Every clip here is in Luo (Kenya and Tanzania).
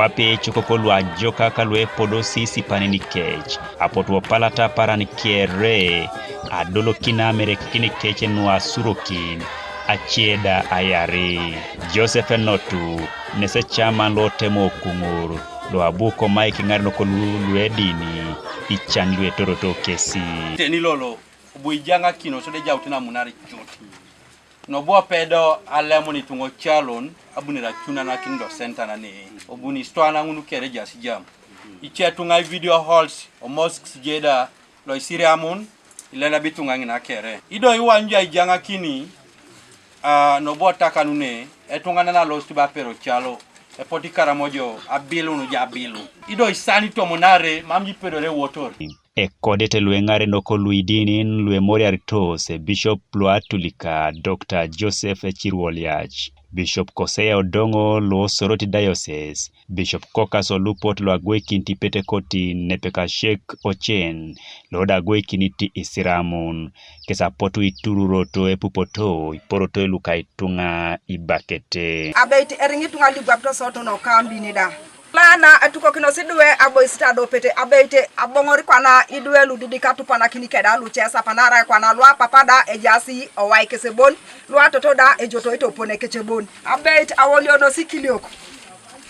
wapi chukoko lwa joka kalwe podo sisi panini kech apotuo palata parani kiere adolokina mere kini keche nwa surokin achieda ayari Joseph Notu nese chama lo temo kungur lo abuko Mike Engarenok lu Idinin Ican lwe toroto kesi teni lolo buijanga kino so de jawtina munari choti no bo pedo alemoni tungo chalon abunira chuna na kindo center na ne obuni stwana ngunu kere jasi jam ichetunga video halls o mosques jeda lo isiriamun ilela bitunga ngina kere ido iwanja ijanga kini no bo takanune etungana na lo stiba pero chalo e poti karamojo abilu no jabilu ido isani to monare mamji pero re wotor e kodete lwe Engarenok lu Idinin lwe moriaritos Bishop Luatulika Dr. Joseph Chirwoliach Bishop Kosea Odongo lo Soroti Diocese Bishop Kokas Olupot lo agwekinti Pentekoti nepeka Sheikh Ochen lo da agwekiniti Isiramun kesa potu itururoto epupoto iporoto elukaitunga ibakete abeti eringitunga ligwapto soto no kambi da lana atuko kino sidwe aboisita do pete abete abongori kwana idwe ludidi katupana kini keda lu chesa panara kwana lwa papada ejasi owai kesebon lwa totoda ejoto ito pone kechebon abete awolio no sikilioko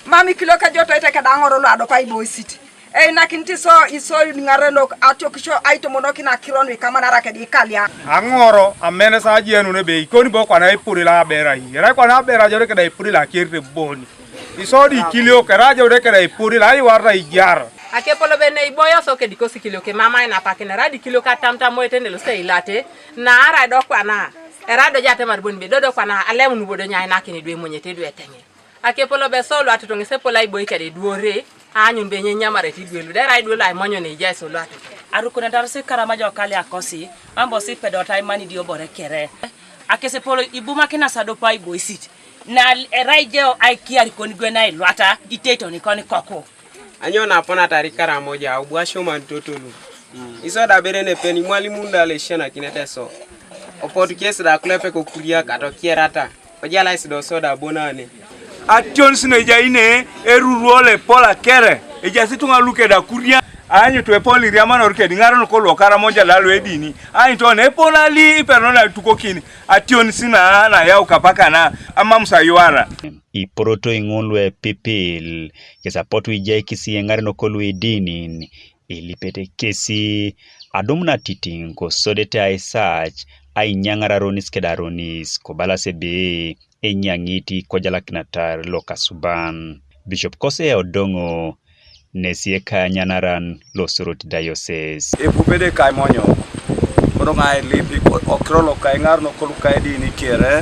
mami kiloka joto ite kada ngoro lwa do pai boisiti na kinti so iso Engarenok atokisho aito monoki na kironwe kamanara kedi kalia angoro amene sa jienu ne be ikoni bo kwana ipuri la bera yi ra kwana bera jore keda ipuri la kirte boni isodi kilio karaja udekera ipuri lai warra ijar akepolo bene iboyo soke dikosi kilio ke mama ina pakene radi kilio katamta moete ndelo sei late na ara do kwana erado jate marboni be dodo kwana alemu nubodo nyai nakini dwe monyete dwe tenge akepolo be solo atutonge sepola iboyi kade duore anyun be nyamare ti dwelu dera idwelu ay monyo ne jeso late arukuna tarse karama jo kali akosi mambo si pedota imani dio bore kere akese polo ibuma kina sadopa iboyi sit na eraijeo aikiari koni gwena ilwata iteto ni koni koko anyona apona tarikara moja ubwasho mantotolu isoda berene peni mwalimu ndale shena kineteso opotu kesi da klepe kokulia katokierata ojala isido soda bonane ation sine jaine eruruole pola kere ejasitunga luke da kuria anyo to epoli riama no rike Engarenok lo kara moja lalo Idinin anyo to ne pola li iperona tukokini ation sina na ya ukapaka na amamsa yuara iporoto ingolwe pipil kesa potu ijai kisi Engarenok lu Idinin ilipete kesi adomna titing ko sodete ay search ay nyangararonis kedaronis ko balasebe enyangiti ko jalakinatar lokasuban Bishop Kosea Odongo nesieka nyanaran lo Soroti Diocese epupede kai monyo boronga lipi okrolo kai Engarenok lu kai Idinin kere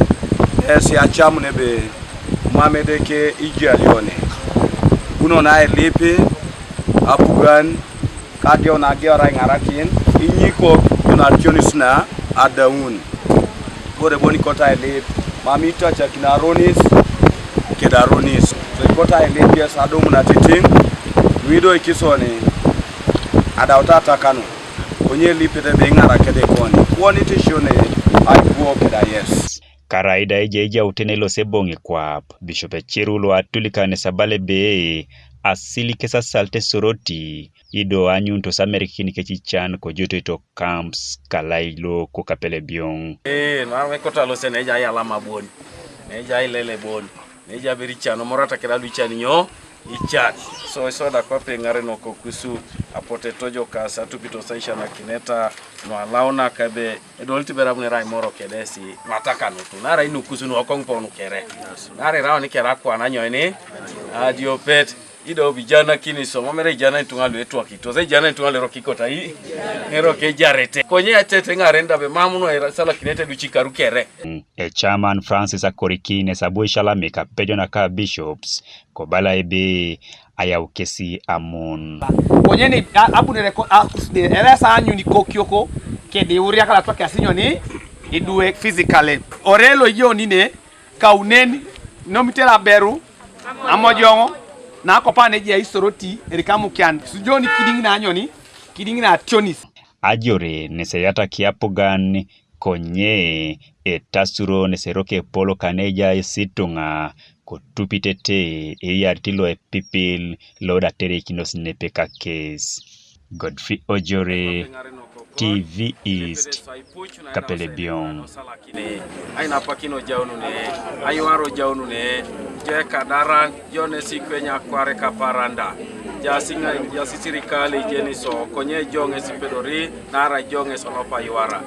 esi achamu nebe mamede ke ijalione uno na lipi apugan kadio na giora ngarakin inyiko na tionisna adaun bore boni kota lip mamita cha kinaronis kedaronis so kota lip ya sadom na titing wido ikisone adautata kanu onye lipete be ngara kede koni tishone aibuo keda yes karaida ejeja utenelo sebonge kwap Bishop Chirulo atulikane sabale be asili kesa salte Soroti ido anyunto samerikini kechichan ko joto ito camps kalailo ko kapele biong na kota lo sene ja yala maboni neja ilele boni neja berichano morata keda luchani nyo Ican so da kwa Engarenok kusu apote tojo kasa tupito saisha na kineta no alauna kabe edolti berabune rai moro kedesi mataka nutu nara inu kusu no okongpo no kere nare rawo ni kera kwa na nyoini adiopet ido bijana kini so mamere jana ntungalu etu akitoza jana ntungalu rokikota yi ero ke jarete konye atete ngarenda be mamuno era sala kinete duchika rukere chairman Francis Akorikine sabuishala meka pejo na ka bishops ko bala ebe ayaukesi amon konye ni abunere ko de elesa anyu ni kokioko ke de uria kala toke asinyo ni idue physically orelo yo nine kauneni nomitela beru amojongo na kopane je Soroti erikamu kyan sujoni kiding na anyoni kiding na tionis ajore neseyata kiapogan konye etasuro neseroke polo kaneja isitunga kotupitete eyartilo e pipil loda tere kinos nepeka case. Godfrey Ojore, TV East, Kapelebion. Aina pakino jaunu ne, ayuaro jaunu ne, je kadaran, jone sikwenya kware kaparanda. Jasinga jasisirikali jeni so konye jonge sipedori nara jonge solopa yuara.